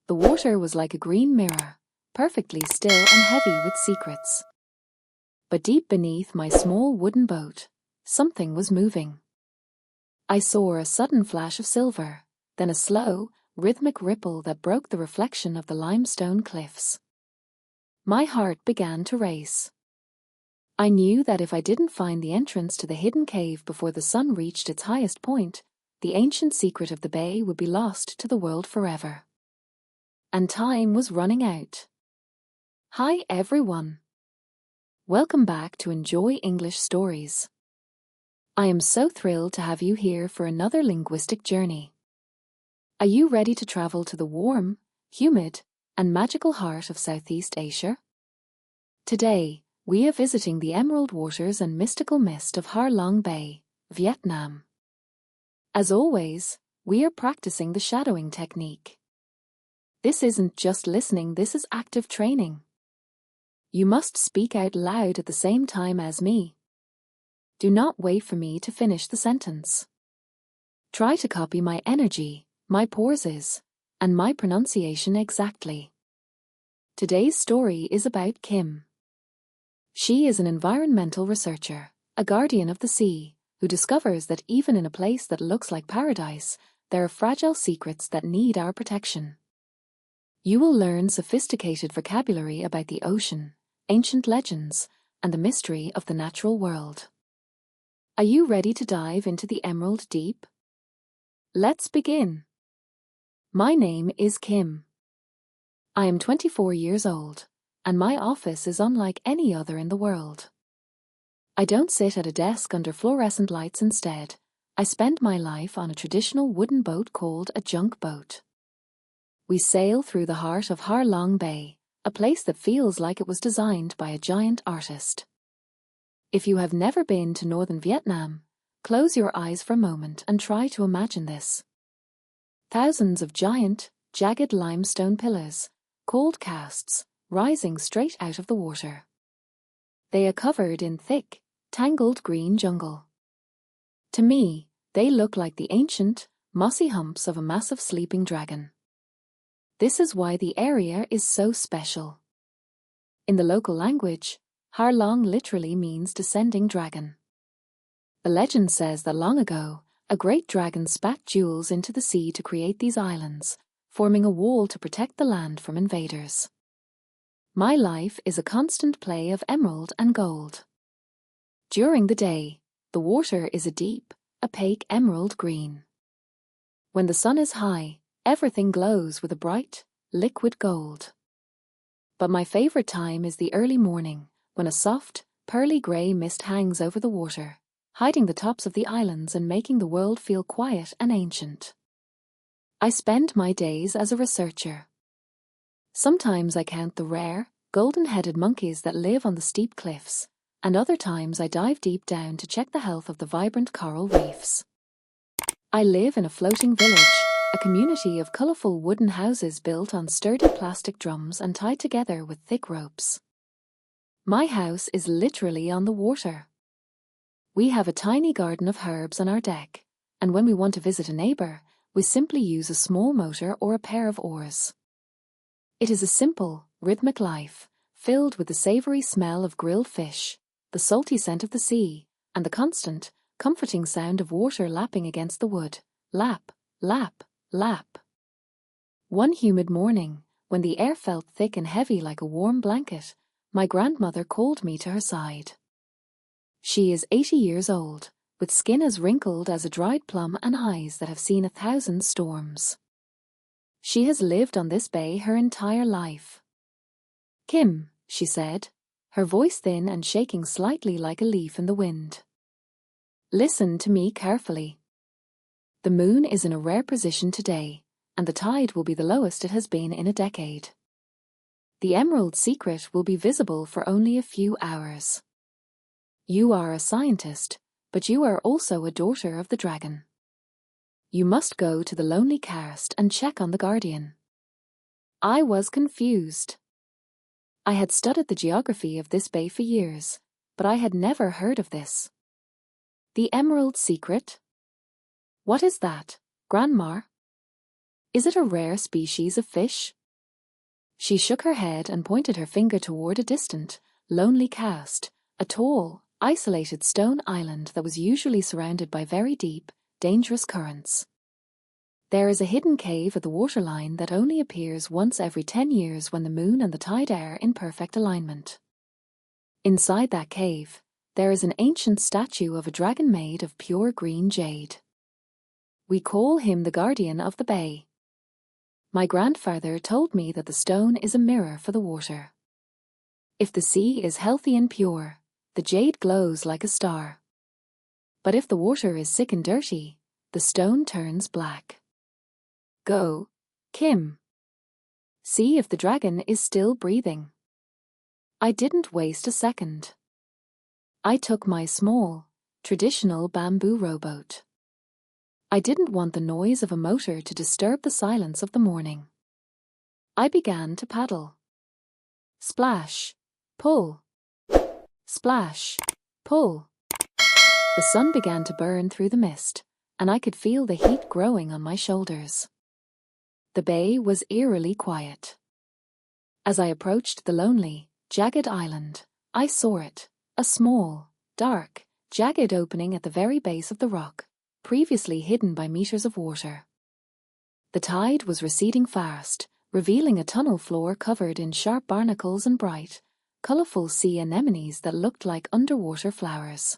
The water was like a green mirror, perfectly still and heavy with secrets. But deep beneath my small wooden boat, something was moving. I saw a sudden flash of silver, then a slow, rhythmic ripple that broke the reflection of the limestone cliffs. My heart began to race. I knew that if I didn't find the entrance to the hidden cave before the sun reached its highest point, the ancient secret of the bay would be lost to the world forever. And time was running out. Hi everyone. Welcome back to Enjoy English Stories. I am so thrilled to have you here for another linguistic journey. Are you ready to travel to the warm, humid, and magical heart of Southeast Asia? Today, we are visiting the emerald waters and mystical mist of Ha Long Bay, Vietnam. As always, we are practicing the shadowing technique. This isn't just listening, this is active training. You must speak out loud at the same time as me. Do not wait for me to finish the sentence. Try to copy my energy, my pauses, and my pronunciation exactly. Today's story is about Kim. She is an environmental researcher, a guardian of the sea, who discovers that even in a place that looks like paradise, there are fragile secrets that need our protection. You will learn sophisticated vocabulary about the ocean, ancient legends, and the mystery of the natural world. Are you ready to dive into the emerald deep? Let's begin. My name is Kim. I am 24 years old, and my office is unlike any other in the world. I don't sit at a desk under fluorescent lights instead. I spend my life on a traditional wooden boat called a junk boat. We sail through the heart of Ha Long Bay, a place that feels like it was designed by a giant artist. If you have never been to northern Vietnam, close your eyes for a moment and try to imagine this. Thousands of giant, jagged limestone pillars, called casts, rising straight out of the water. They are covered in thick, tangled green jungle. To me, they look like the ancient, mossy humps of a massive sleeping dragon. This is why the area is so special. In the local language, Ha Long literally means descending dragon. The legend says that long ago, a great dragon spat jewels into the sea to create these islands, forming a wall to protect the land from invaders. My life is a constant play of emerald and gold. During the day, the water is a deep, opaque emerald green. When the sun is high, everything glows with a bright, liquid gold. But my favorite time is the early morning, when a soft, pearly grey mist hangs over the water, hiding the tops of the islands and making the world feel quiet and ancient. I spend my days as a researcher. Sometimes I count the rare, golden-headed monkeys that live on the steep cliffs, and other times I dive deep down to check the health of the vibrant coral reefs. I live in a floating village, a community of colourful wooden houses built on sturdy plastic drums and tied together with thick ropes. My house is literally on the water. We have a tiny garden of herbs on our deck, and when we want to visit a neighbour, we simply use a small motor or a pair of oars. It is a simple, rhythmic life, filled with the savoury smell of grilled fish, the salty scent of the sea, and the constant, comforting sound of water lapping against the wood. Lap, lap, lap. One humid morning, when the air felt thick and heavy like a warm blanket, my grandmother called me to her side. She is 80 years old, with skin as wrinkled as a dried plum and eyes that have seen 1,000 storms. She has lived on this bay her entire life. Kim, she said, her voice thin and shaking slightly like a leaf in the wind. Listen to me carefully. The moon is in a rare position today, and the tide will be the lowest it has been in a decade. The emerald secret will be visible for only a few hours. You are a scientist, but you are also a daughter of the dragon. You must go to the lonely cast and check on the guardian. I was confused. I had studied the geography of this bay for years, but I had never heard of this. The emerald secret? What is that, Grandma? Is it a rare species of fish, She shook her head and pointed her finger toward a distant, lonely coast, a tall, isolated stone island that was usually surrounded by very deep, dangerous currents. There is a hidden cave at the waterline that only appears once every 10 years when the moon and the tide are in perfect alignment. Inside that cave, there is an ancient statue of a dragon made of pure green jade. We call him the guardian of the bay. My grandfather told me that the stone is a mirror for the water. If the sea is healthy and pure, the jade glows like a star. But if the water is sick and dirty, the stone turns black. Go, Kim. See if the dragon is still breathing. I didn't waste a second. I took my small, traditional bamboo rowboat. I didn't want the noise of a motor to disturb the silence of the morning. I began to paddle. Splash, pull. Splash, pull. The sun began to burn through the mist, and I could feel the heat growing on my shoulders. The bay was eerily quiet. As I approached the lonely, jagged island, I saw it, a small, dark, jagged opening at the very base of the rock, previously hidden by meters of water. The tide was receding fast, revealing a tunnel floor covered in sharp barnacles and bright, colorful sea anemones that looked like underwater flowers.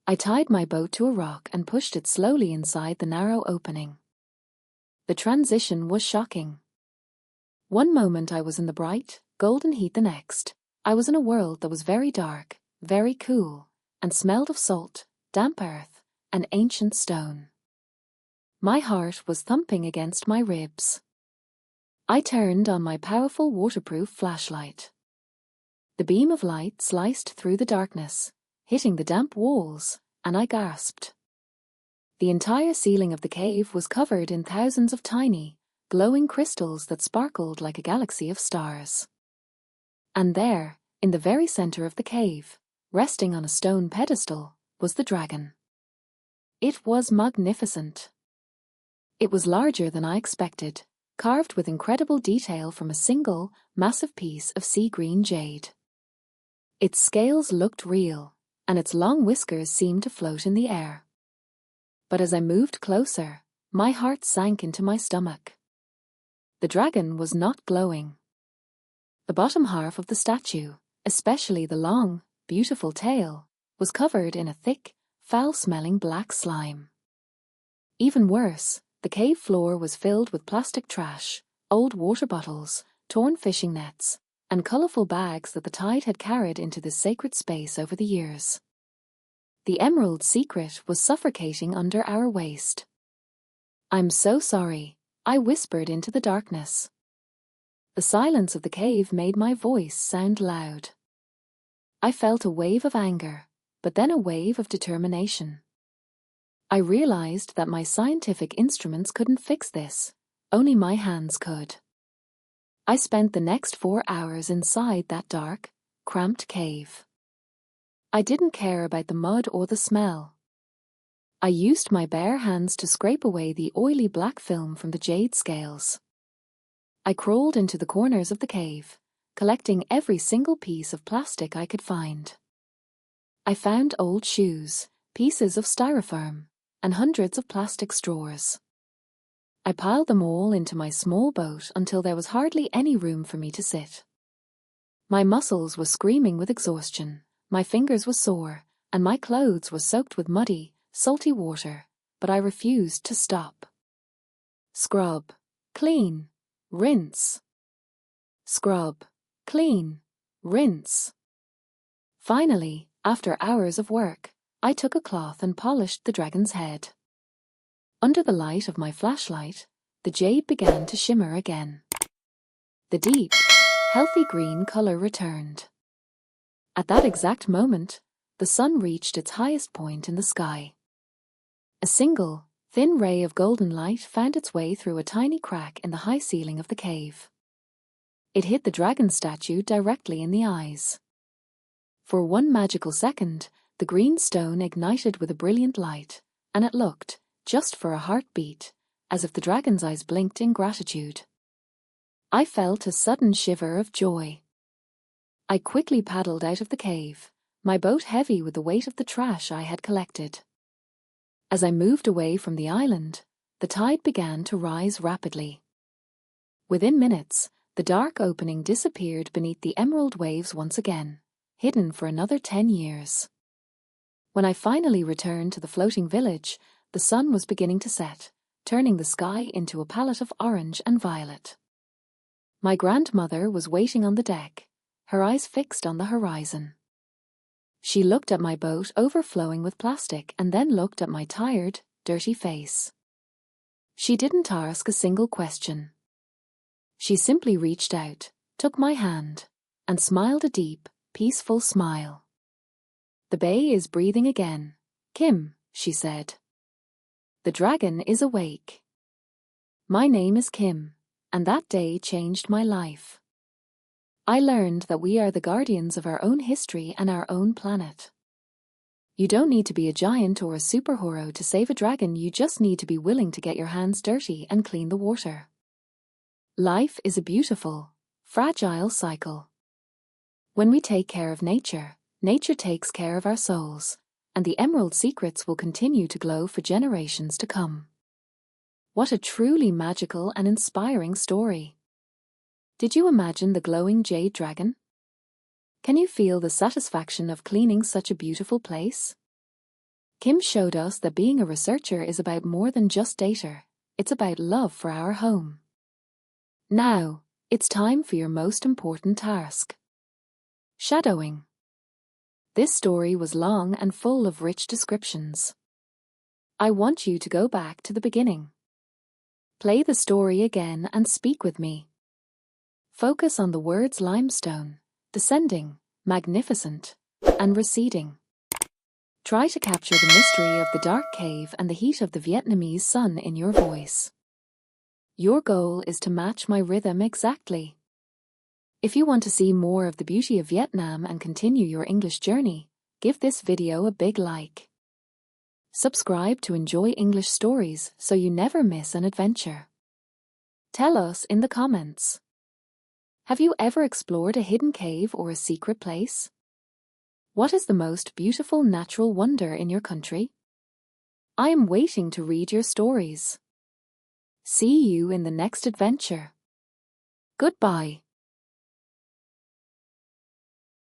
I tied my boat to a rock and pushed it slowly inside the narrow opening. The transition was shocking. One moment I was in the bright, golden heat, the next, I was in a world that was very dark, very cool, and smelled of salt, damp earth, and ancient stone. My heart was thumping against my ribs. I turned on my powerful waterproof flashlight. The beam of light sliced through the darkness, hitting the damp walls, and I gasped. The entire ceiling of the cave was covered in thousands of tiny, glowing crystals that sparkled like a galaxy of stars. And there, in the very center of the cave, resting on a stone pedestal, was the dragon. It was magnificent. It was larger than I expected, carved with incredible detail from a single, massive piece of sea green jade. Its scales looked real, and its long whiskers seemed to float in the air. But as I moved closer, my heart sank into my stomach. The dragon was not glowing. The bottom half of the statue, especially the long, beautiful tail, was covered in a thick, foul-smelling black slime. Even worse, the cave floor was filled with plastic trash, old water bottles, torn fishing nets, and colorful bags that the tide had carried into this sacred space over the years. The emerald secret was suffocating under our waist. "I'm so sorry," I whispered into the darkness. The silence of the cave made my voice sound loud. I felt a wave of anger, but then a wave of determination. I realized that my scientific instruments couldn't fix this, only my hands could. I spent the next 4 hours inside that dark, cramped cave. I didn't care about the mud or the smell. I used my bare hands to scrape away the oily black film from the jade scales. I crawled into the corners of the cave, collecting every single piece of plastic I could find. I found old shoes, pieces of styrofoam, and hundreds of plastic straws. I piled them all into my small boat until there was hardly any room for me to sit. My muscles were screaming with exhaustion, my fingers were sore, and my clothes were soaked with muddy, salty water, but I refused to stop. Scrub, clean, rinse. Scrub, clean, rinse. Finally, after hours of work, I took a cloth and polished the dragon's head. Under the light of my flashlight, the jade began to shimmer again. The deep, healthy green color returned. At that exact moment, the sun reached its highest point in the sky. A single, thin ray of golden light found its way through a tiny crack in the high ceiling of the cave. It hit the dragon statue directly in the eyes. For one magical second, the green stone ignited with a brilliant light, and it looked, just for a heartbeat, as if the dragon's eyes blinked in gratitude. I felt a sudden shiver of joy. I quickly paddled out of the cave, my boat heavy with the weight of the trash I had collected. As I moved away from the island, the tide began to rise rapidly. Within minutes, the dark opening disappeared beneath the emerald waves once again, hidden for another 10 years. When I finally returned to the floating village, the sun was beginning to set, turning the sky into a palette of orange and violet. My grandmother was waiting on the deck, her eyes fixed on the horizon. She looked at my boat overflowing with plastic and then looked at my tired, dirty face. She didn't ask a single question. She simply reached out, took my hand, and smiled a deep, peaceful smile. "The bay is breathing again, Kim," she said. "The dragon is awake." My name is Kim, and that day changed my life. I learned that we are the guardians of our own history and our own planet. You don't need to be a giant or a superhero to save a dragon, you just need to be willing to get your hands dirty and clean the water. Life is a beautiful, fragile cycle. When we take care of nature, nature takes care of our souls, and the emerald secrets will continue to glow for generations to come. What a truly magical and inspiring story. Did you imagine the glowing jade dragon? Can you feel the satisfaction of cleaning such a beautiful place? Kim showed us that being a researcher is about more than just data, it's about love for our home. Now, it's time for your most important task. Shadowing. This story was long and full of rich descriptions. I want you to go back to the beginning. Play the story again and speak with me. Focus on the words limestone, descending, magnificent, and receding. Try to capture the mystery of the dark cave and the heat of the Vietnamese sun in your voice. Your goal is to match my rhythm exactly. If you want to see more of the beauty of Vietnam and continue your English journey, give this video a big like. Subscribe to enjoy English stories so you never miss an adventure. Tell us in the comments. Have you ever explored a hidden cave or a secret place? What is the most beautiful natural wonder in your country? I am waiting to read your stories. See you in the next adventure. Goodbye.